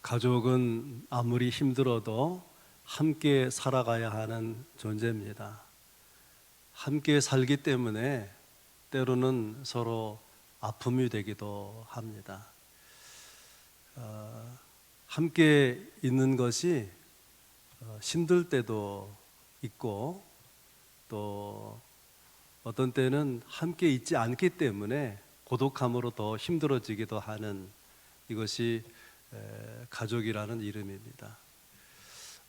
가족은 아무리 힘들어도 함께 살아가야 하는 존재입니다. 함께 살기 때문에 때로는 서로 아픔이 되기도 합니다. 함께 있는 것이 힘들 때도 있고, 또 어떤 때는 함께 있지 않기 때문에 고독함으로 더 힘들어지기도 하는, 이것이 가족이라는 이름입니다.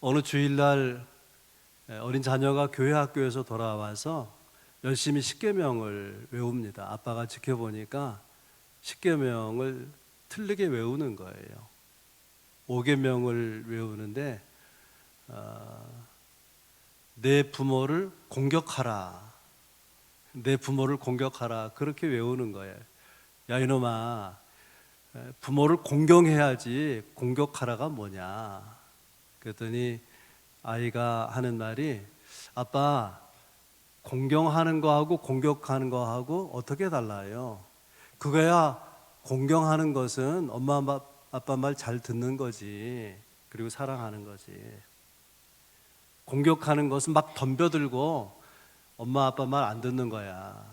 어느 주일날 어린 자녀가 교회 학교에서 돌아와서 열심히 십계명을 외웁니다. 아빠가 지켜보니까 십계명을 틀리게 외우는 거예요. 5계명을 외우는데 내 부모를 공격하라, 내 부모를 공격하라, 그렇게 외우는 거예요. 야 이놈아, 부모를 공경해야지 공격하라가 뭐냐. 그랬더니 아이가 하는 말이, 아빠, 공경하는 거하고 공격하는 거하고 어떻게 달라요? 그거야, 공경하는 것은 엄마 아빠 말 잘 듣는 거지, 그리고 사랑하는 거지. 공격하는 것은 막 덤벼들고 엄마 아빠 말 안 듣는 거야.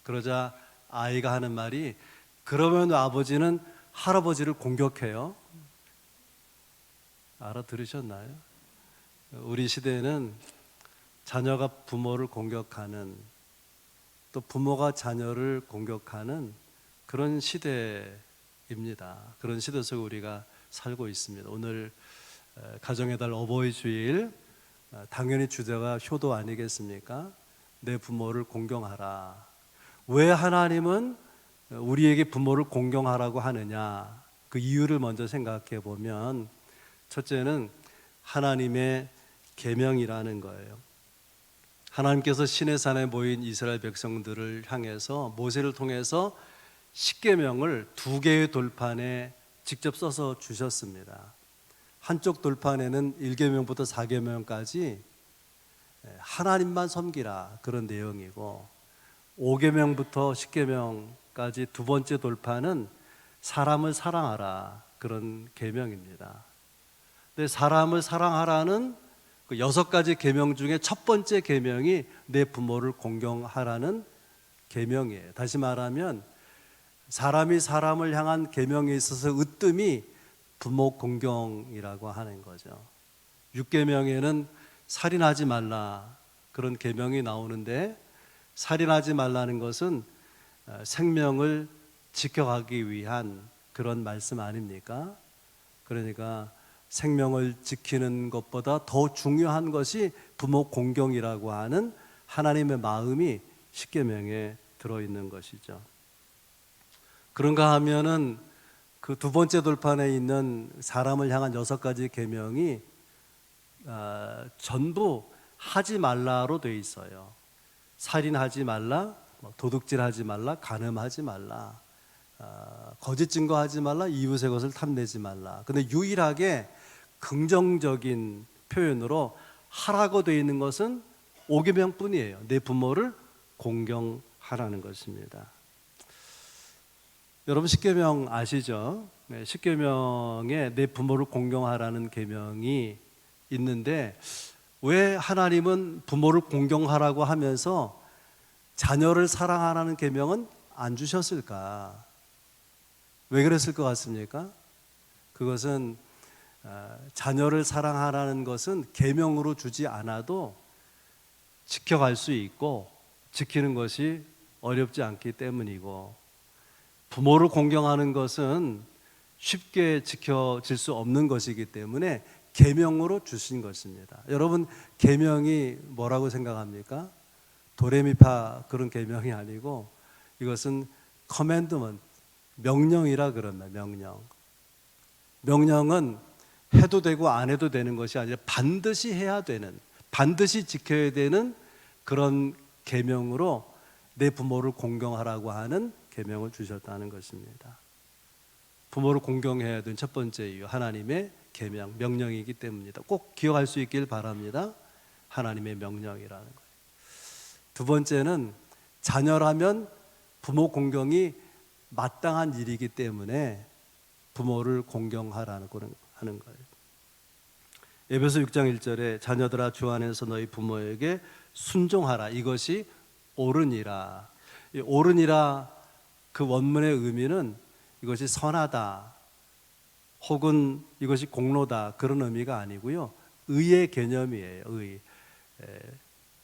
그러자 아이가 하는 말이, 그러면 아버지는 할아버지를 공격해요? 알아들으셨나요? 우리 시대에는 자녀가 부모를 공격하는, 또 부모가 자녀를 공격하는 그런 시대입니다. 그런 시대 속에 우리가 살고 있습니다. 오늘 가정의 달 어버이 주일, 당연히 주제가 효도 아니겠습니까? 내 부모를 공경하라. 왜 하나님은 우리에게 부모를 공경하라고 하느냐? 그 이유를 먼저 생각해 보면, 첫째는 하나님의 계명이라는 거예요. 하나님께서 시내산에 모인 이스라엘 백성들을 향해서 모세를 통해서 십계명을 2개의 돌판에 직접 써서 주셨습니다. 한쪽 돌판에는 1계명부터 4계명까지 하나님만 섬기라, 그런 내용이고, 5계명부터 10계명까지 두 번째 돌판은 사람을 사랑하라, 그런 계명입니다. 근데 사람을 사랑하라는 그 6가지 계명 중에 첫 번째 계명이 내 부모를 공경하라는 계명이에요. 다시 말하면 사람이 사람을 향한 계명에 있어서 으뜸이 부모 공경이라고 하는 거죠. 6계명에는 살인하지 말라, 그런 계명이 나오는데, 살인하지 말라는 것은 생명을 지켜가기 위한 그런 말씀 아닙니까? 그러니까 생명을 지키는 것보다 더 중요한 것이 부모 공경이라고 하는 하나님의 마음이 십계명에 들어있는 것이죠. 그런가 하면은 그 두 번째 돌판에 있는 사람을 향한 6가지 계명이 전부 하지 말라로 되어 있어요. 살인하지 말라, 도둑질하지 말라, 간음하지 말라, 거짓 증거하지 말라, 이웃의 것을 탐내지 말라. 근데 유일하게 긍정적인 표현으로 하라고 되어 있는 것은 5계명뿐이에요. 내 부모를 공경하라는 것입니다. 여러분 십계명 아시죠? 십계명에 내 부모를 공경하라는 계명이 있는데, 왜 하나님은 부모를 공경하라고 하면서 자녀를 사랑하라는 계명은 안 주셨을까? 왜 그랬을 것 같습니까? 그것은 자녀를 사랑하라는 것은 계명으로 주지 않아도 지켜갈 수 있고 지키는 것이 어렵지 않기 때문이고, 부모를 공경하는 것은 쉽게 지켜질 수 없는 것이기 때문에 계명으로 주신 것입니다. 여러분, 계명이 뭐라고 생각합니까? 도레미파 그런 계명이 아니고, 이것은 커맨드먼트, 명령이라 그럽니다. 명령은 해도 되고 안 해도 되는 것이 아니라 반드시 해야 되는, 반드시 지켜야 되는 그런 계명으로 내 부모를 공경하라고 하는 계명을 주셨다는 것입니다. 부모를 공경해야 되는 첫 번째 이유, 하나님의 계명, 명령이기 때문입니다. 꼭 기억할 수 있길 바랍니다. 하나님의 명령이라는 거예요. 두 번째는 자녀라면 부모 공경이 마땅한 일이기 때문에 부모를 공경하라는 거예요. 하는 거예요. 에베소 6장 1절에 자녀들아 주 안에서 너희 부모에게 순종하라. 이것이 옳으니라. 이 옳으니라 그 원문의 의미는 이것이 선하다 혹은 이것이 공로다 그런 의미가 아니고요. 의의 개념이에요. 의.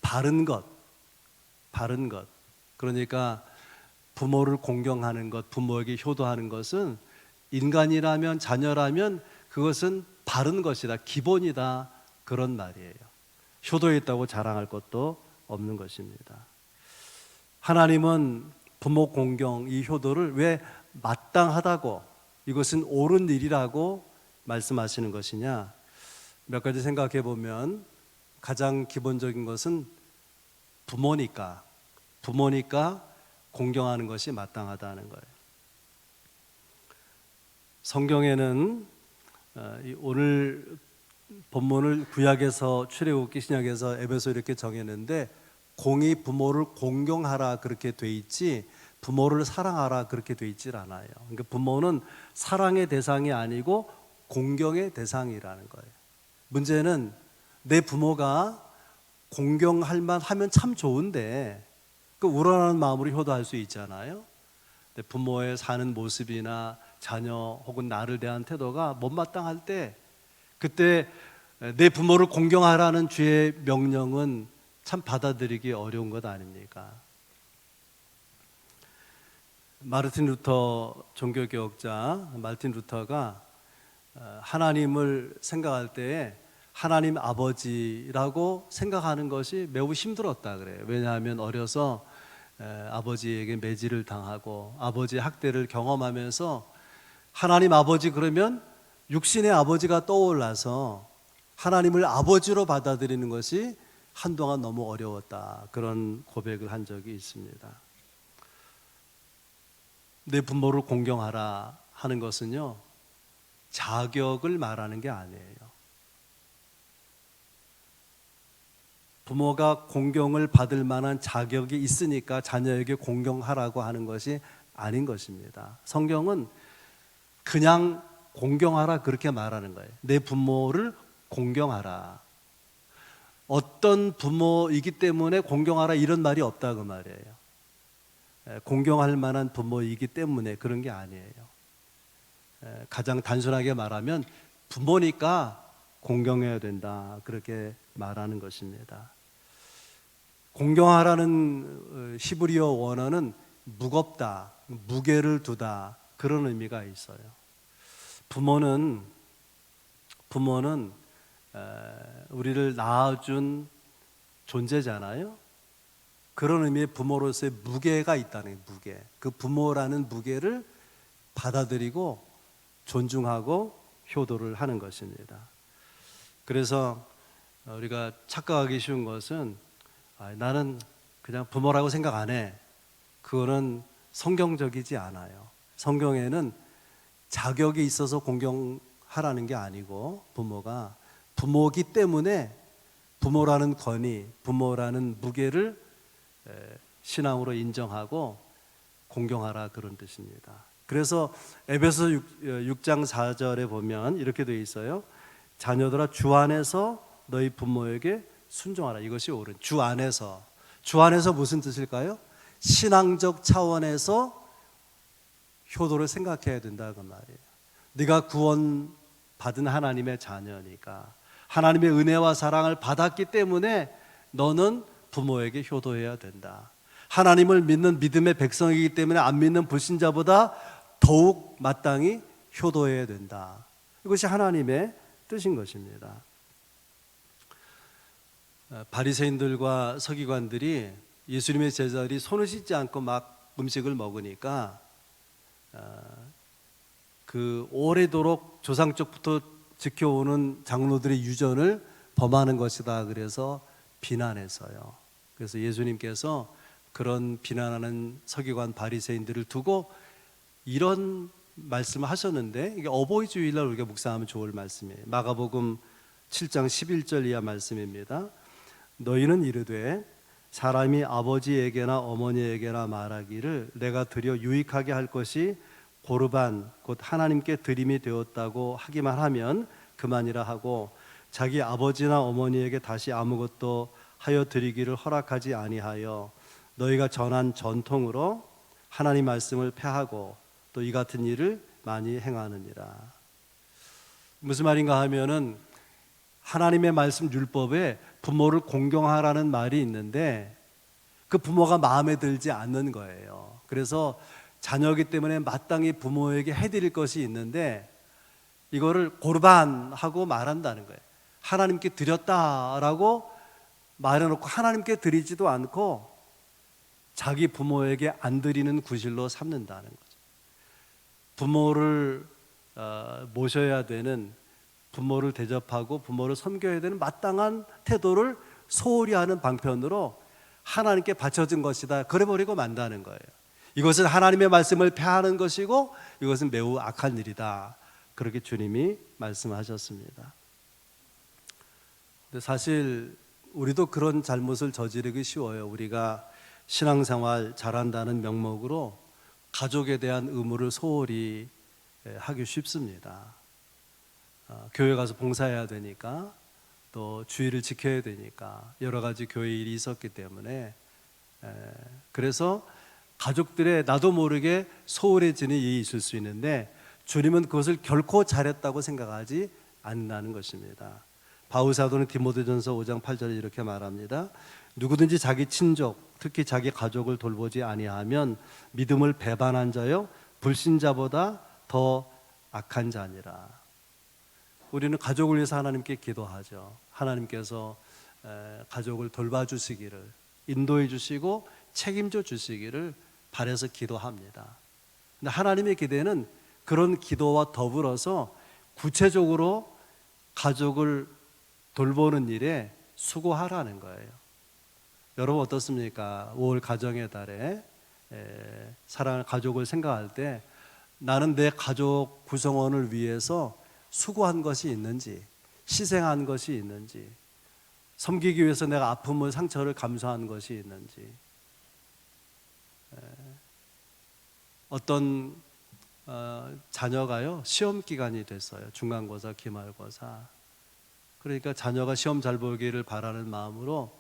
바른 것. 바른 것. 그러니까 부모를 공경하는 것, 부모에게 효도하는 것은 인간이라면 자녀라면 그것은 바른 것이다, 기본이다 그런 말이에요. 효도했다고 자랑할 것도 없는 것입니다. 하나님은 부모 공경, 이 효도를 왜 마땅하다고 이것은 옳은 일이라고 말씀하시는 것이냐? 몇 가지 생각해 보면 가장 기본적인 것은 부모니까 공경하는 것이 마땅하다는 거예요. 성경에는 오늘 본문을 구약에서 출애굽기, 신약에서 에베소 이렇게 정했는데 공이 부모를 공경하라 그렇게 돼 있지 부모를 사랑하라 그렇게 돼 있질 않아요. 그러니까 부모는 사랑의 대상이 아니고 공경의 대상이라는 거예요. 문제는 내 부모가 공경할 만하면 참 좋은데 그 우러나는 마음으로 효도할 수 있잖아요. 부모의 사는 모습이나 자녀 혹은 나를 대한 태도가 못마땅할 때 그때 내 부모를 공경하라는 주의 명령은 참 받아들이기 어려운 것 아닙니까? 마르틴 루터 종교개혁자 마르틴 루터가 하나님을 생각할 때에 하나님 아버지라고 생각하는 것이 매우 힘들었다 그래요. 왜냐하면 어려서 아버지에게 매질을 당하고 아버지의 학대를 경험하면서 하나님 아버지 그러면 육신의 아버지가 떠올라서 하나님을 아버지로 받아들이는 것이 한동안 너무 어려웠다 그런 고백을 한 적이 있습니다. 내 부모를 공경하라 하는 것은요 자격을 말하는 게 아니에요. 부모가 공경을 받을 만한 자격이 있으니까 자녀에게 공경하라고 하는 것이 아닌 것입니다. 성경은 그냥 공경하라 그렇게 말하는 거예요. 내 부모를 공경하라. 어떤 부모이기 때문에 공경하라 이런 말이 없다 그 말이에요. 공경할 만한 부모이기 때문에 그런 게 아니에요. 가장 단순하게 말하면 부모니까 공경해야 된다 그렇게 말하는 것입니다. 공경하라는 히브리어 원어는 무겁다, 무게를 두다 그런 의미가 있어요. 부모는 우리를 낳아준 존재잖아요. 그런 의미의 부모로서의 무게가 있다는 무게. 그 부모라는 무게를 받아들이고 존중하고 효도를 하는 것입니다. 그래서 우리가 착각하기 쉬운 것은 나는 그냥 부모라고 생각 안 해. 그거는 성경적이지 않아요. 성경에는 자격이 있어서 공경하라는 게 아니고 부모가 부모기 때문에 부모라는 권위, 부모라는 무게를 신앙으로 인정하고 공경하라 그런 뜻입니다. 그래서 에베소 6장 4절에 보면 이렇게 되어 있어요. 자녀들아 주 안에서 너희 부모에게 순종하라. 이것이 옳은 주 안에서. 주 안에서 무슨 뜻일까요? 신앙적 차원에서 효도를 생각해야 된다 그 말이에요. 네가 구원 받은 하나님의 자녀니까 하나님의 은혜와 사랑을 받았기 때문에 너는 부모에게 효도해야 된다. 하나님을 믿는 믿음의 백성이기 때문에 안 믿는 불신자보다 더욱 마땅히 효도해야 된다. 이것이 하나님의 뜻인 것입니다. 바리새인들과 서기관들이 예수님의 제자들이 손을 씻지 않고 막 음식을 먹으니까 그 오래도록 조상 쪽부터 지켜오는 장로들의 유전을 범하는 것이다 그래서 비난했어요. 그래서 예수님께서 그런 비난하는 서기관 바리새인들을 두고 이런 말씀을 하셨는데 이게 어버이 주일날 우리가 묵상하면 좋을 말씀이에요. 마가복음 7장 11절 이하 말씀입니다. 너희는 이르되 사람이 아버지에게나 어머니에게나 말하기를 내가 드려 유익하게 할 것이 고르반 곧 하나님께 드림이 되었다고 하기만 하면 그만이라 하고 자기 아버지나 어머니에게 다시 아무것도 하여 드리기를 허락하지 아니하여 너희가 전한 전통으로 하나님 말씀을 폐하고 또 이 같은 일을 많이 행하느니라. 무슨 말인가 하면은 하나님의 말씀 율법에 부모를 공경하라는 말이 있는데 그 부모가 마음에 들지 않는 거예요. 그래서 자녀이기 때문에 마땅히 부모에게 해드릴 것이 있는데 이거를 고르반하고 말한다는 거예요. 하나님께 드렸다라고 말해놓고 하나님께 드리지도 않고 자기 부모에게 안 드리는 구실로 삼는다는 거죠. 부모를 모셔야 되는, 부모를 대접하고 부모를 섬겨야 되는 마땅한 태도를 소홀히 하는 방편으로 하나님께 바쳐진 것이다, 그래버리고 만다는 거예요. 이것은 하나님의 말씀을 폐하는 것이고 이것은 매우 악한 일이다, 그렇게 주님이 말씀하셨습니다. 근데 사실 우리도 그런 잘못을 저지르기 쉬워요. 우리가 신앙생활 잘한다는 명목으로 가족에 대한 의무를 소홀히 하기 쉽습니다. 교회 가서 봉사해야 되니까, 또 주의를 지켜야 되니까, 여러 가지 교회 일이 있었기 때문에 그래서 가족들의 나도 모르게 소홀해지는 일이 있을 수 있는데 주님은 그것을 결코 잘했다고 생각하지 않는다는 것입니다. 바울 사도는 디모데전서 5장 8절에 이렇게 말합니다. 누구든지 자기 친족, 특히 자기 가족을 돌보지 아니하면 믿음을 배반한 자요 불신자보다 더 악한 자니라. 우리는 가족을 위해서 하나님께 기도하죠. 하나님께서 가족을 돌봐주시기를, 인도해 주시고 책임져 주시기를 바라서 기도합니다. 근데 하나님의 기대는 그런 기도와 더불어서 구체적으로 가족을 돌보는 일에 수고하라는 거예요. 여러분 어떻습니까? 5월 가정의 달에 사랑하는 가족을 생각할 때 나는 내 가족 구성원을 위해서 수고한 것이 있는지, 희생한 것이 있는지, 섬기기 위해서 내가 아픔을, 상처를 감수한 것이 있는지. 어떤 자녀가요 시험 기간이 됐어요. 중간고사, 기말고사. 그러니까 자녀가 시험 잘 보기를 바라는 마음으로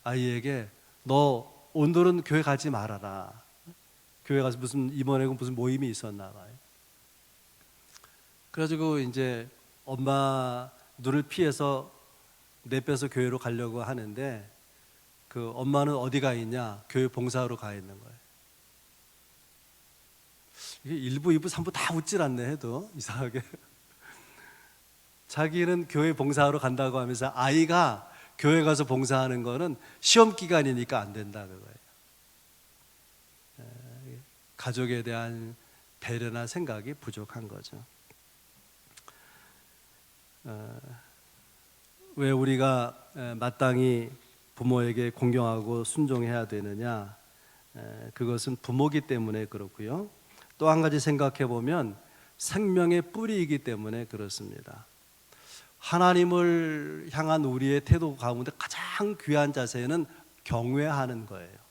아이에게 너 오늘은 교회 가지 말아라. 교회 가서 이번에 무슨 모임이 있었나 봐요. 그래가지고 이제 엄마 눈을 피해서 내빼서 교회로 가려고 하는데 그 엄마는 어디 가 있냐? 교회 봉사하러 가 있는 거예요. 이게 1부, 2부, 3부 다 웃질 않네 해도 이상하게. 자기는 교회 봉사하러 간다고 하면서 아이가 교회 가서 봉사하는 거는 시험 기간이니까 안 된다 그거예요. 가족에 대한 배려나 생각이 부족한 거죠. 왜 우리가 마땅히 부모에게 공경하고 순종해야 되느냐? 그것은 부모기 때문에 그렇고요. 또 한 가지 생각해 보면 생명의 뿌리이기 때문에 그렇습니다. 하나님을 향한 우리의 태도 가운데 가장 귀한 자세는 경외하는 거예요.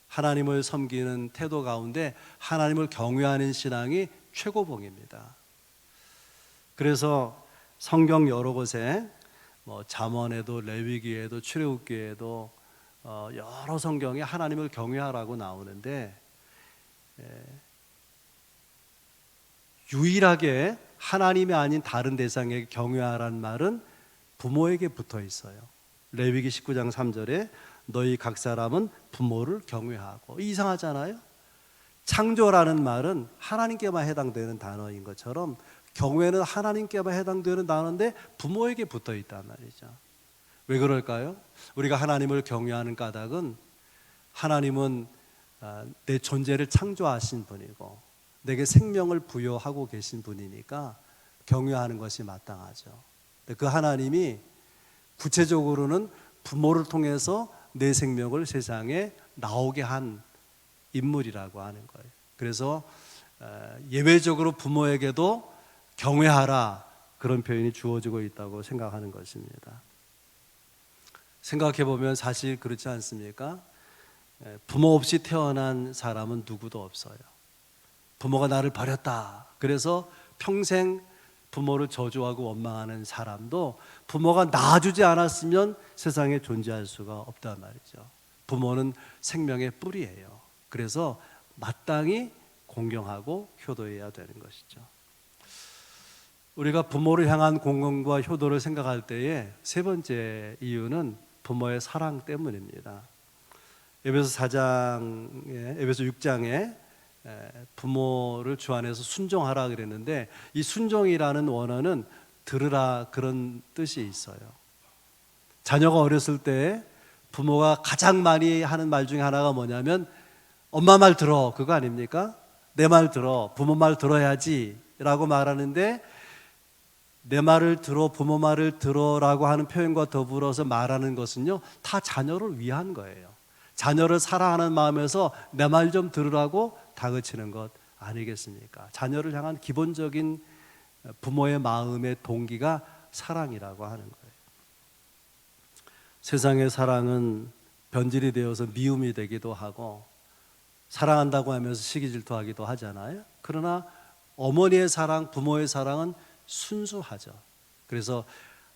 하나님을 섬기는 태도 가운데 하나님을 경외하는 신앙이 최고봉입니다. 그래서 성경 여러 곳에 잠언에도 레위기에도 출애굽기에도 여러 성경에 하나님을 경외하라고 나오는데 유일하게 하나님이 아닌 다른 대상에게 경외하라는 말은 부모에게 붙어 있어요. 레위기 19장 3절에 너희 각 사람은 부모를 경외하고. 이상하잖아요. 창조라는 말은 하나님께만 해당되는 단어인 것처럼 경외는 하나님께만 해당되는 단어인데 부모에게 붙어 있단 말이죠. 왜 그럴까요? 우리가 하나님을 경외하는 까닭은 하나님은 내 존재를 창조하신 분이고 내게 생명을 부여하고 계신 분이니까 경외하는 것이 마땅하죠. 그 하나님이 구체적으로는 부모를 통해서 내 생명을 세상에 나오게 한 인물이라고 하는 거예요. 그래서 예외적으로 부모에게도 경외하라, 그런 표현이 주어지고 있다고 생각하는 것입니다. 생각해 보면 사실 그렇지 않습니까? 부모 없이 태어난 사람은 누구도 없어요. 부모가 나를 버렸다. 그래서 평생 부모를 저주하고 원망하는 사람도 부모가 낳아주지 않았으면 세상에 존재할 수가 없단 말이죠. 부모는 생명의 뿌리예요. 그래서 마땅히 공경하고 효도해야 되는 것이죠. 우리가 부모를 향한 공경과 효도를 생각할 때에 세 번째 이유는 부모의 사랑 때문입니다. 에베소 6장에 부모를 주 안에서 순종하라 그랬는데, 이 순종이라는 원어는 들으라 그런 뜻이 있어요. 자녀가 어렸을 때 부모가 가장 많이 하는 말 중에 하나가 뭐냐면 엄마 말 들어, 그거 아닙니까? 내 말 들어, 부모 말 들어야지 라고 말하는데, 내 말을 들어, 부모 말을 들어라고 하는 표현과 더불어서 말하는 것은요, 다 자녀를 위한 거예요. 자녀를 사랑하는 마음에서 내 말 좀 들으라고 다그치는 것 아니겠습니까? 자녀를 향한 기본적인 부모의 마음의 동기가 사랑이라고 하는 거예요. 세상의 사랑은 변질이 되어서 미움이 되기도 하고, 사랑한다고 하면서 시기 질투하기도 하잖아요. 그러나 어머니의 사랑, 부모의 사랑은 순수하죠. 그래서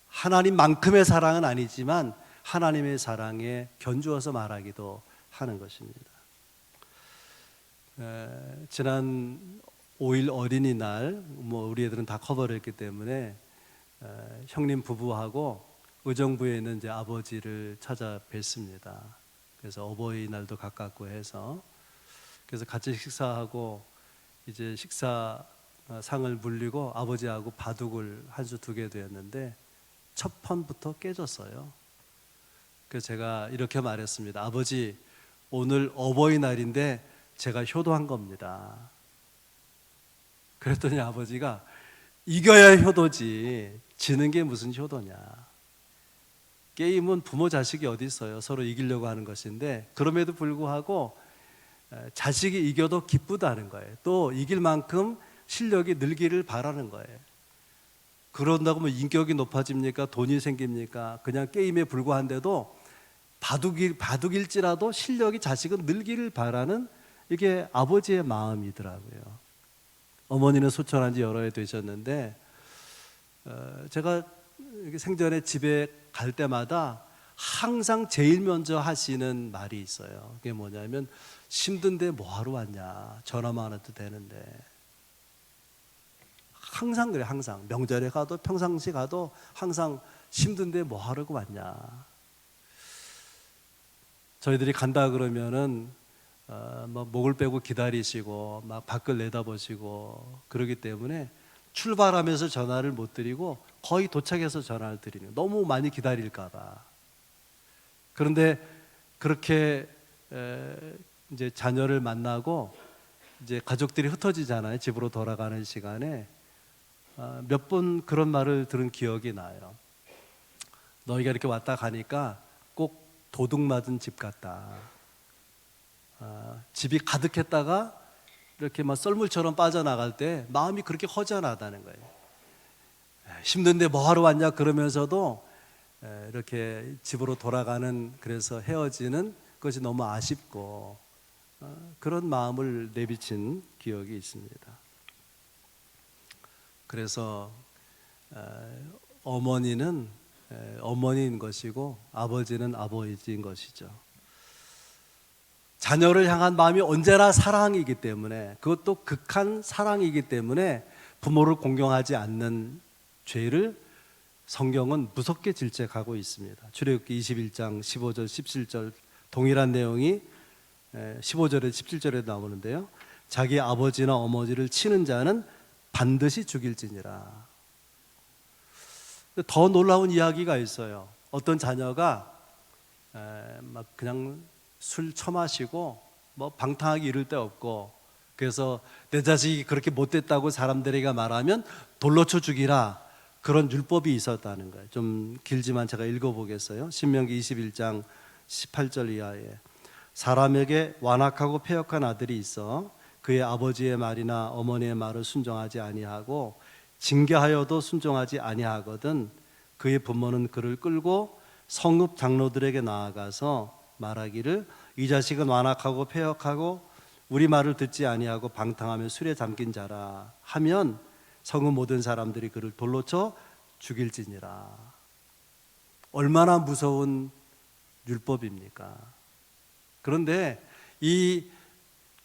하나님만큼의 사랑은 아니지만 하나님의 사랑에 견주어서 말하기도 하는 것입니다. 지난 5일 어린이날, 우리 애들은 다 커버를 했기 때문에 형님 부부하고 의정부에 있는 이제 아버지를 찾아뵀습니다. 그래서 어버이날도 가깝고 해서, 그래서 같이 식사하고 이제 식사상을 물리고 아버지하고 바둑을 한 수 두게 되었는데 첫 판부터 깨졌어요. 그래서 제가 이렇게 말했습니다. 아버지, 오늘 어버이날인데 제가 효도한 겁니다. 그랬더니 아버지가 이겨야 효도지 지는 게 무슨 효도냐. 게임은 부모 자식이 어디 있어요. 서로 이기려고 하는 것인데, 그럼에도 불구하고 자식이 이겨도 기쁘다는 거예요. 또 이길 만큼 실력이 늘기를 바라는 거예요. 그런다고 뭐 인격이 높아집니까? 돈이 생깁니까? 그냥 게임에 불과한데도 바둑일지라도 실력이 자식은 늘기를 바라는, 이게 아버지의 마음이더라고요. 어머니는 소천한 지 여러 해 되셨는데, 제가 생전에 집에 갈 때마다 항상 제일 먼저 하시는 말이 있어요. 그게 뭐냐면, 힘든데 뭐하러 왔냐, 전화만 해도 되는데. 항상 그래. 항상 명절에 가도 평상시 가도 항상 힘든데 뭐하려고 왔냐. 저희들이 간다 그러면은 목을 빼고 기다리시고 막 밖을 내다보시고 그러기 때문에 출발하면서 전화를 못 드리고 거의 도착해서 전화를 드리는, 너무 많이 기다릴까 봐. 그런데 그렇게 이제 자녀를 만나고 이제 가족들이 흩어지잖아요. 집으로 돌아가는 시간에 몇 번 그런 말을 들은 기억이 나요. 너희가 이렇게 왔다 가니까 꼭 도둑 맞은 집 같다. 집이 가득했다가 이렇게 막 썰물처럼 빠져나갈 때 마음이 그렇게 허전하다는 거예요. 힘든데 뭐하러 왔냐 그러면서도 이렇게 집으로 돌아가는, 그래서 헤어지는 것이 너무 아쉽고 그런 마음을 내비친 기억이 있습니다. 그래서 어머니는 어머니인 것이고 아버지는 아버지인 것이죠. 자녀를 향한 마음이 언제나 사랑이기 때문에, 그것도 극한 사랑이기 때문에 부모를 공경하지 않는 죄를 성경은 무섭게 질책하고 있습니다. 출애굽기 21장 15절 17절 동일한 내용이 15절에 17절에 나오는데요. 자기 아버지나 어머니를 치는 자는 반드시 죽일지니라. 더 놀라운 이야기가 있어요. 어떤 자녀가 막 그냥 술 처마시고 뭐 방탕하기 이를 데 없고, 그래서 내 자식이 그렇게 못됐다고 사람들에게 말하면 돌로 쳐 죽이라, 그런 율법이 있었다는 거예요. 좀 길지만 제가 읽어보겠어요. 신명기 21장 18절 이하에, 사람에게 완악하고 패역한 아들이 있어 그의 아버지의 말이나 어머니의 말을 순종하지 아니하고 징계하여도 순종하지 아니하거든 그의 부모는 그를 끌고 성읍 장로들에게 나아가서 말하기를 이 자식은 완악하고 패역하고 우리 말을 듣지 아니하고 방탕하며 술에 잠긴 자라 하면 성읍 모든 사람들이 그를 돌로 쳐 죽일지니라. 얼마나 무서운 율법입니까? 그런데 이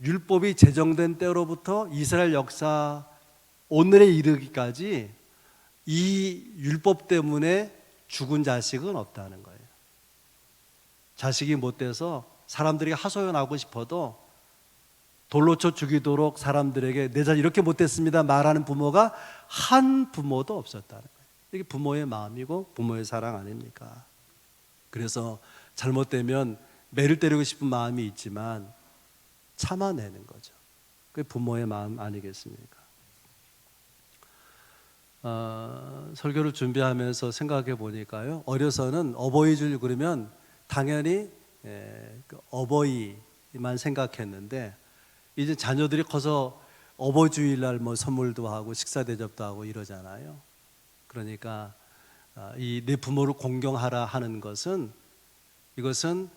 율법이 제정된 때로부터 이스라엘 역사 오늘에 이르기까지 이 율법 때문에 죽은 자식은 없다는 거예요. 자식이 못돼서 사람들이 하소연하고 싶어도 돌로 쳐 죽이도록 사람들에게 내 자식 이렇게 못됐습니다 말하는 부모가 한 부모도 없었다는 거예요. 이게 부모의 마음이고 부모의 사랑 아닙니까? 그래서 잘못되면 매를 때리고 싶은 마음이 있지만 참아내는 거죠. 그게 부모의 마음 아니겠습니까? 설교를 준비하면서 생각해 보니까요, 어려서는 어버이줄 그러면 당연히 그 어버이만 생각했는데 이제 자녀들이 커서 어버이주일날 뭐 선물도 하고 식사 대접도 하고 이러잖아요. 그러니까 이 내 부모를 공경하라 하는 것은 이것은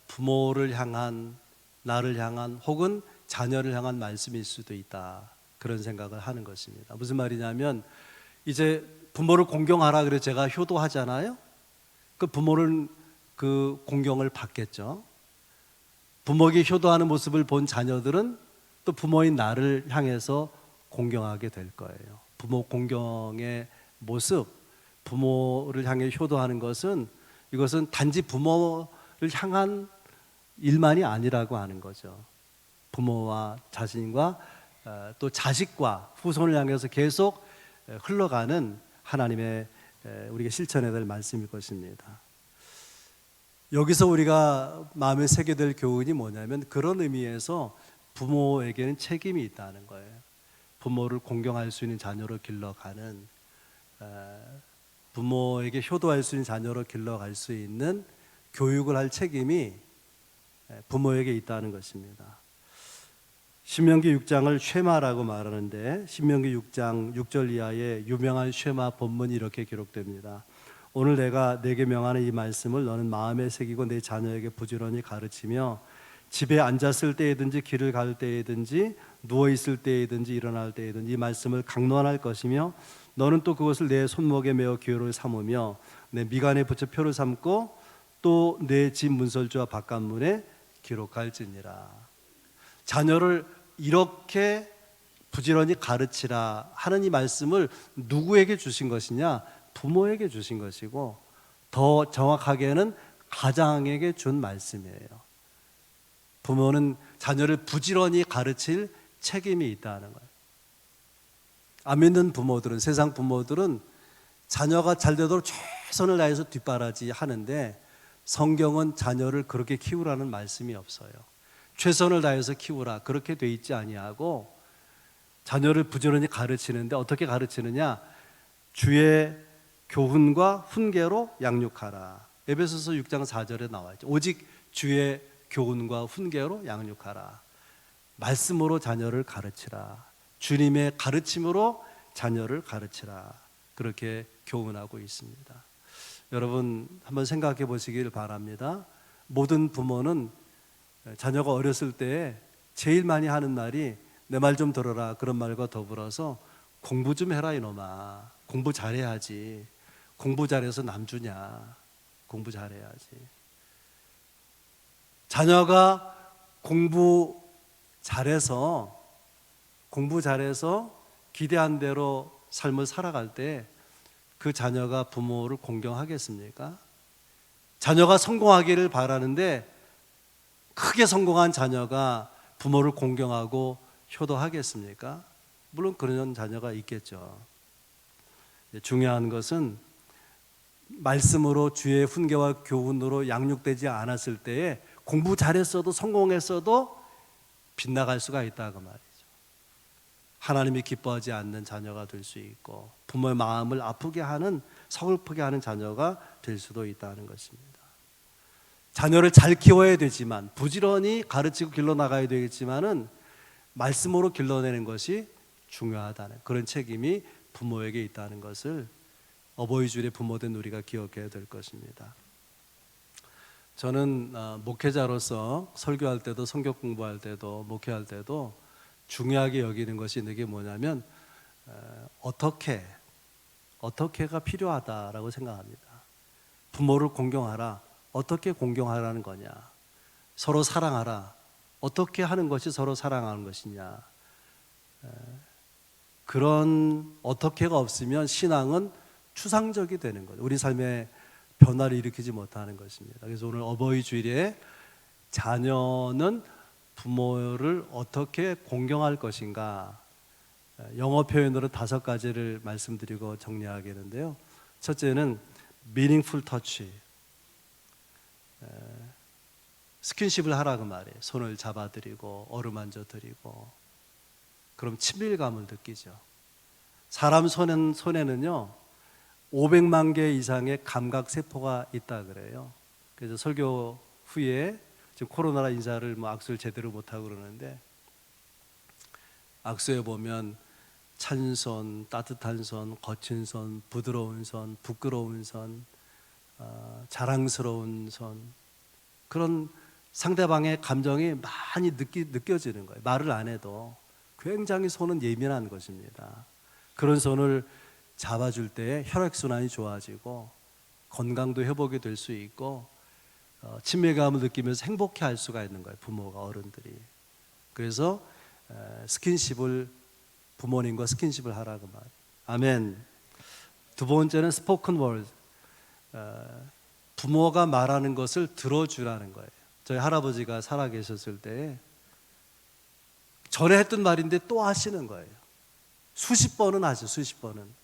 부모를 향한 나를 향한 혹은 자녀를 향한 말씀일 수도 있다, 그런 생각을 하는 것입니다. 무슨 말이냐면 이제 부모를 공경하라 그래 제가 효도하잖아요. 그 부모는 그 공경을 받겠죠. 부모에게 효도하는 모습을 본 자녀들은 또 부모인 나를 향해서 공경하게 될 거예요. 부모 공경의 모습, 부모를 향해 효도하는 것은 이것은 단지 부모를 향한 일만이 아니라고 하는 거죠. 부모와 자신과 또 자식과 후손을 향해서 계속 흘러가는 하나님의 우리가 실천해야 될 말씀일 것입니다. 여기서 우리가 마음에 새겨야 될 교훈이 뭐냐면 그런 의미에서 부모에게는 책임이 있다는 거예요. 부모를 공경할 수 있는 자녀로 길러가는, 부모에게 효도할 수 있는 자녀로 길러갈 수 있는 교육을 할 책임이 부모에게 있다는 것입니다. 신명기 6장을 쉐마라고 말하는데 신명기 6장 6절 이하의 유명한 쉐마 본문이 이렇게 기록됩니다. 오늘 내가 내게 명하는 이 말씀을 너는 마음에 새기고 내 자녀에게 부지런히 가르치며 집에 앉았을 때이든지 길을 갈 때이든지 누워있을 때이든지 일어날 때이든지 이 말씀을 강론할 것이며 너는 또 그것을 내 손목에 메어 기호를 삼으며 내 미간에 붙여 표를 삼고 또 내 집 문설주와 바깥문에 기록할지니라. 자녀를 이렇게 부지런히 가르치라 하는 이 말씀을 누구에게 주신 것이냐? 부모에게 주신 것이고 더 정확하게는 가장에게 준 말씀이에요. 부모는 자녀를 부지런히 가르칠 책임이 있다는 거예요. 안 믿는 부모들은, 세상 부모들은 자녀가 잘 되도록 최선을 다해서 뒷바라지 하는데 성경은 자녀를 그렇게 키우라는 말씀이 없어요. 최선을 다해서 키우라 그렇게 돼 있지 아니하고 자녀를 부지런히 가르치는데 어떻게 가르치느냐? 주의 교훈과 훈계로 양육하라. 에베소서 6장 4절에 나와 있죠. 오직 주의 교훈과 훈계로 양육하라. 말씀으로 자녀를 가르치라. 주님의 가르침으로 자녀를 가르치라. 그렇게 교훈하고 있습니다. 여러분 한번 생각해 보시길 바랍니다. 모든 부모는 자녀가 어렸을 때 제일 많이 하는 말이 내 말 좀 들어라 그런 말과 더불어서 공부 좀 해라 이놈아. 공부 잘해야지. 공부 잘해서 남 주냐. 공부 잘해야지. 자녀가 공부 잘해서 기대한 대로 삶을 살아갈 때 그 자녀가 부모를 공경하겠습니까? 자녀가 성공하기를 바라는데 크게 성공한 자녀가 부모를 공경하고 효도하겠습니까? 물론 그런 자녀가 있겠죠. 중요한 것은 말씀으로 주의 훈계와 교훈으로 양육되지 않았을 때에 공부 잘했어도 성공했어도 빗나갈 수가 있다고 말이죠. 하나님이 기뻐하지 않는 자녀가 될 수 있고 부모의 마음을 아프게 하는, 서글프게 하는 자녀가 될 수도 있다는 것입니다. 자녀를 잘 키워야 되지만 부지런히 가르치고 길러나가야 되겠지만은 말씀으로 길러내는 것이 중요하다는 그런 책임이 부모에게 있다는 것을 어버이주일의 부모된 우리가 기억해야 될 것입니다. 저는 목회자로서 설교할 때도 성경 공부할 때도 목회할 때도 중요하게 여기는 것이 이게 뭐냐면 어떻게가 필요하다라고 생각합니다. 부모를 공경하라. 어떻게 공경하라는 거냐? 서로 사랑하라. 어떻게 하는 것이 서로 사랑하는 것이냐? 그런 어떻게가 없으면 신앙은 추상적이 되는 거예요. 우리 삶에 변화를 일으키지 못하는 것입니다. 그래서 오늘 어버이 주일에 자녀는 부모를 어떻게 공경할 것인가, 영어 표현으로 5가지를 말씀드리고 정리하겠는데요. 첫째는 meaningful touch, 스킨십을 하라 그 말이에요. 손을 잡아드리고 어루만져 드리고, 그럼 친밀감을 느끼죠. 사람 손에는요 500만 개 이상의 감각 세포가 있다 그래요. 그래서 설교 후에 지금 코로나라 인사를 악수를 제대로 못 하고 그러는데, 악수에 보면 찬 손, 따뜻한 손, 거친 손, 부드러운 손, 부끄러운 손, 자랑스러운 손, 그런 상대방의 감정이 많이 느껴지는 거예요. 말을 안 해도 굉장히 손은 예민한 것입니다. 그런 손을 잡아줄 때 혈액순환이 좋아지고 건강도 회복이 될 수 있고 친밀감을 느끼면서 행복해 할 수가 있는 거예요. 부모가, 어른들이. 그래서 스킨십을, 부모님과 스킨십을 하라고 말이에요. 아멘. 두 번째는 스포큰 월드, 부모가 말하는 것을 들어주라는 거예요. 저희 할아버지가 살아계셨을 때 전에 했던 말인데 또 하시는 거예요. 수십 번은 하죠. 수십 번은.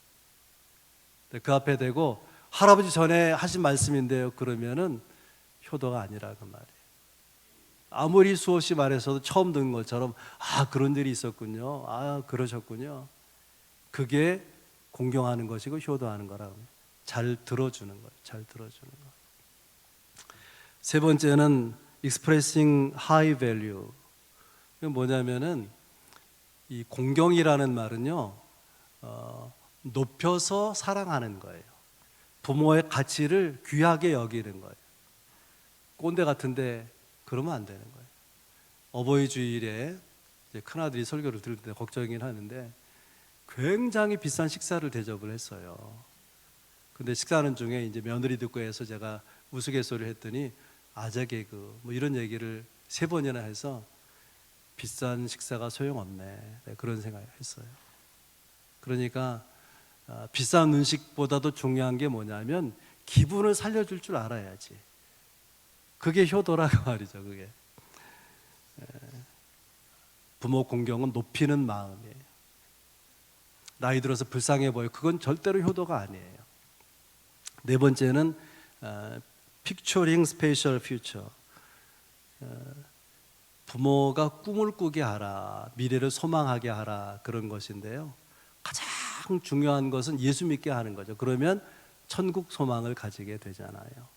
그 앞에 대고 할아버지 전에 하신 말씀인데요 그러면은 효도가 아니라고 말이에요. 아무리 수없이 말해서도 처음 듣는 것처럼 그런 일이 있었군요, 그러셨군요, 그게 공경하는 것이고 효도하는 거라고. 잘 들어주는 거예요. 잘 들어주는 거. 세 번째는 expressing high value. 이건 뭐냐면은 이 공경이라는 말은요 높여서 사랑하는 거예요. 부모의 가치를 귀하게 여기는 거예요. 꼰대 같은데 그러면 안 되는 거예요. 어버이 주일에 큰아들이 설교를 들을 때 걱정이긴 하는데 굉장히 비싼 식사를 대접을 했어요. 근데 식사하는 중에 이제 며느리 듣고 해서 제가 우스갯소리를 했더니 아재 개그 이런 얘기를 3번이나 해서 비싼 식사가 소용없네, 그런 생각을 했어요. 그러니까 비싼 음식보다도 중요한 게 뭐냐면 기분을 살려줄 줄 알아야지. 그게 효도라고 말이죠. 그게 부모 공경은 높이는 마음이에요. 나이 들어서 불쌍해 보여, 그건 절대로 효도가 아니에요. 네 번째는 picturing spatial future, 부모가 꿈을 꾸게 하라, 미래를 소망하게 하라, 그런 것인데요 가장 중요한 것은 예수 믿게 하는 거죠. 그러면 천국 소망을 가지게 되잖아요.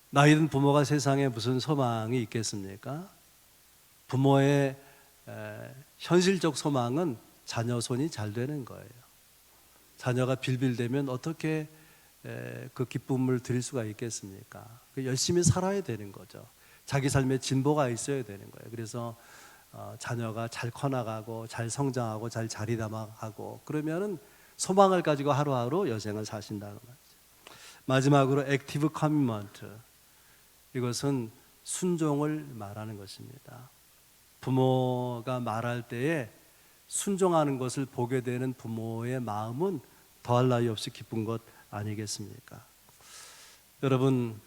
나이든 부모가 세상에 무슨 소망이 있겠습니까? 부모의 현실적 소망은 자녀 손이 잘 되는 거예요. 자녀가 빌빌대면 어떻게 그 기쁨을 드릴 수가 있겠습니까? 열심히 살아야 되는 거죠. 자기 삶에 진보가 있어야 되는 거예요. 그래서 자녀가 잘 커나가고 잘 성장하고 잘 자리담하고 그러면은 소망을 가지고 하루하루 여생을 사신다는 말이죠. 마지막으로 액티브 커미먼트, 이것은 순종을 말하는 것입니다. 부모가 말할 때에 순종하는 것을 보게 되는 부모의 마음은 더할 나위 없이 기쁜 것 아니겠습니까? 여러분,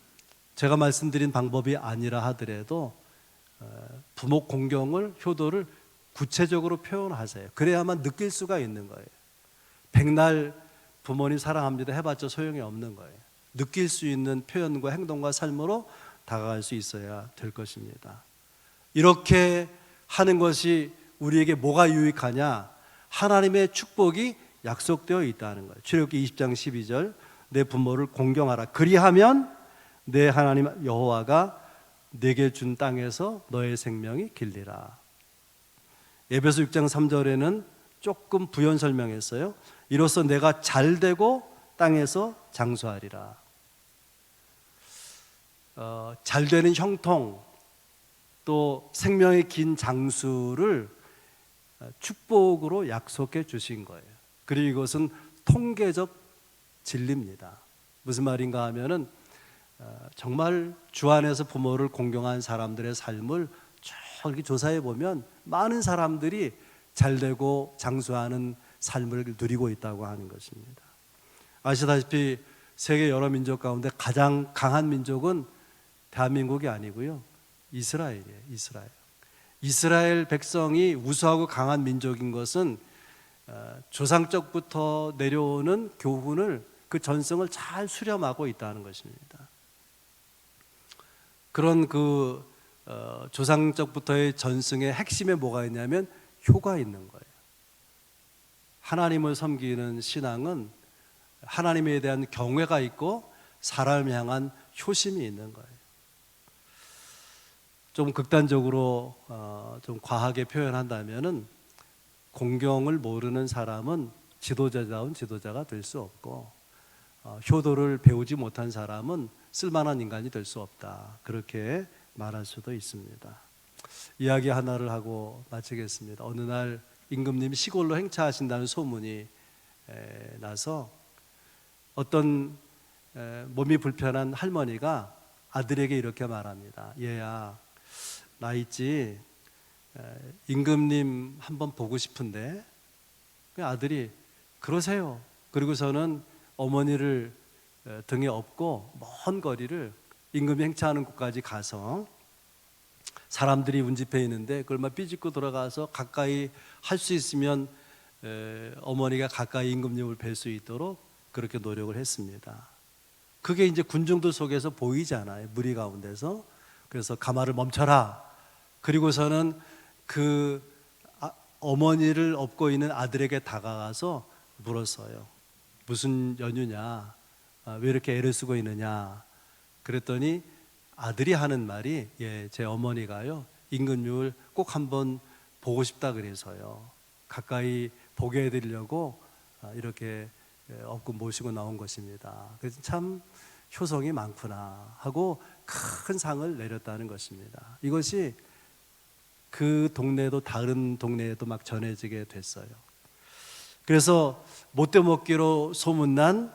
제가 말씀드린 방법이 아니라 하더라도 부모 공경을, 효도를 구체적으로 표현하세요. 그래야만 느낄 수가 있는 거예요. 백날 부모님 사랑합니다 해봤자 소용이 없는 거예요. 느낄 수 있는 표현과 행동과 삶으로 다가갈 수 있어야 될 것입니다. 이렇게 하는 것이 우리에게 뭐가 유익하냐? 하나님의 축복이 약속되어 있다는 거예요. 출애굽기 20장 12절, 내 부모를 공경하라. 그리하면 내 하나님 여호와가 내게 준 땅에서 너의 생명이 길리라. 에베소 6장 3절에는 조금 부연 설명했어요. 이로써 내가 잘되고 땅에서 장수하리라. 잘 되는 형통 또 생명의 긴 장수를 축복으로 약속해 주신 거예요. 그리고 이것은 통계적 진리입니다. 무슨 말인가 하면은 정말 주 안에서 부모를 공경한 사람들의 삶을 이렇게 조사해 보면 많은 사람들이 잘되고 장수하는 삶을 누리고 있다고 하는 것입니다. 아시다시피 세계 여러 민족 가운데 가장 강한 민족은 대한민국이 아니고요, 이스라엘이에요. 이스라엘 백성이 우수하고 강한 민족인 것은 조상적부터 내려오는 교훈을, 그 전성을 잘 수렴하고 있다는 것입니다. 그런 조상적부터의 전승의 핵심에 뭐가 있냐면 효가 있는 거예요. 하나님을 섬기는 신앙은 하나님에 대한 경외가 있고 사람을 향한 효심이 있는 거예요. 좀 극단적으로 좀 과하게 표현한다면은 공경을 모르는 사람은 지도자다운 지도자가 될 수 없고 효도를 배우지 못한 사람은 쓸만한 인간이 될 수 없다, 그렇게 말할 수도 있습니다. 이야기 하나를 하고 마치겠습니다. 어느 날 임금님이 시골로 행차하신다는 소문이 나서 어떤 몸이 불편한 할머니가 아들에게 이렇게 말합니다. 얘야, 나 있지, 임금님 한번 보고 싶은데. 그 아들이 그러세요. 그리고서는 어머니를 등에 업고 먼 거리를 임금이 행차하는 곳까지 가서 사람들이 운집해 있는데 그걸 막 삐집고 들어가서 가까이 할 수 있으면 어머니가 가까이 임금님을 뵐 수 있도록 그렇게 노력을 했습니다. 그게 이제 군중들 속에서 보이잖아요, 무리 가운데서. 그래서 가마를 멈춰라. 그리고서는 그 어머니를 업고 있는 아들에게 다가가서 물었어요. 무슨 연유냐? 왜 이렇게 애를 쓰고 있느냐? 그랬더니 아들이 하는 말이, 제 어머니가요, 임금님을 꼭 한번 보고 싶다 그래서요, 가까이 보게 해드리려고 이렇게 업고 모시고 나온 것입니다. 그래서 참 효성이 많구나 하고 큰 상을 내렸다는 것입니다. 이것이 그 동네도 다른 동네에도 막 전해지게 됐어요. 그래서 못돼 먹기로 소문난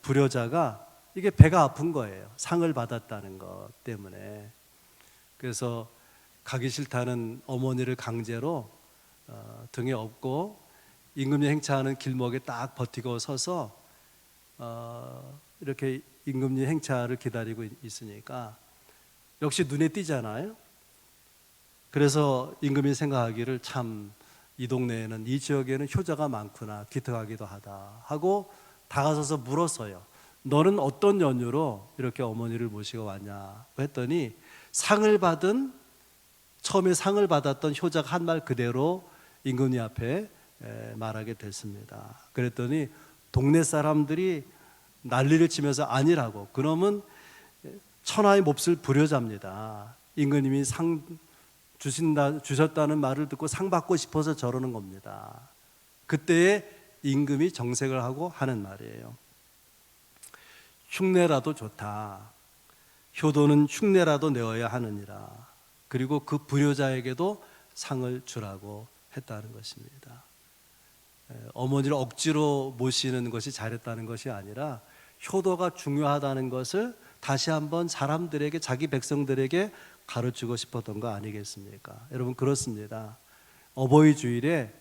불효자가 이게 배가 아픈 거예요. 상을 받았다는 것 때문에. 그래서 가기 싫다는 어머니를 강제로 등에 업고 임금님 행차하는 길목에 딱 버티고 서서 이렇게 임금님 행차를 기다리고 있으니까 역시 눈에 띄잖아요. 그래서 임금이 생각하기를 참 이 동네에는, 이 지역에는 효자가 많구나, 기특하기도 하다 하고 다가서서 물었어요. 너는 어떤 연유로 이렇게 어머니를 모시고 왔냐 했더니 처음에 상을 받았던 효자가 한 말 그대로 임금님 앞에 말하게 됐습니다. 그랬더니 동네 사람들이 난리를 치면서 아니라고, 그러면 천하의 몹쓸 불효자입니다. 임금님이 상 주셨다는 말을 듣고 상 받고 싶어서 저러는 겁니다. 그때에 임금이 정색을 하고 하는 말이에요. 흉내라도 좋다. 효도는 흉내라도 내어야 하느니라. 그리고 그 불효자에게도 상을 주라고 했다는 것입니다. 어머니를 억지로 모시는 것이 잘했다는 것이 아니라 효도가 중요하다는 것을 다시 한번 사람들에게, 자기 백성들에게 가르치고 싶었던 거 아니겠습니까? 여러분, 그렇습니다. 어버이 주일에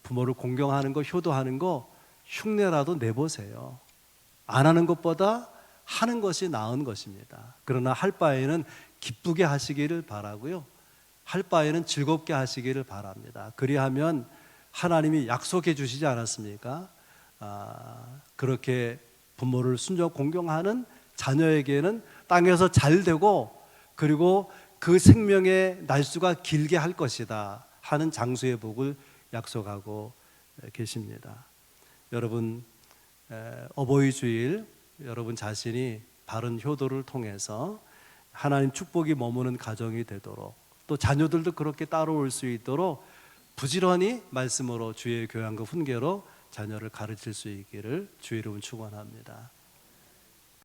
부모를 공경하는 거, 효도하는 거 흉내라도 내보세요. 안 하는 것보다 하는 것이 나은 것입니다. 그러나 할 바에는 기쁘게 하시기를 바라고요, 할 바에는 즐겁게 하시기를 바랍니다. 그리하면 하나님이 약속해 주시지 않았습니까? 그렇게 부모를 순종 공경하는 자녀에게는 땅에서 잘 되고, 그리고 그 생명의 날수가 길게 할 것이다 하는 장수의 복을 약속하고 계십니다. 여러분, 어버이 주일 여러분 자신이 바른 효도를 통해서 하나님 축복이 머무는 가정이 되도록, 또 자녀들도 그렇게 따라올 수 있도록 부지런히 말씀으로 주의 교양과 훈계로 자녀를 가르칠 수 있기를 주의 이름으로 축원합니다.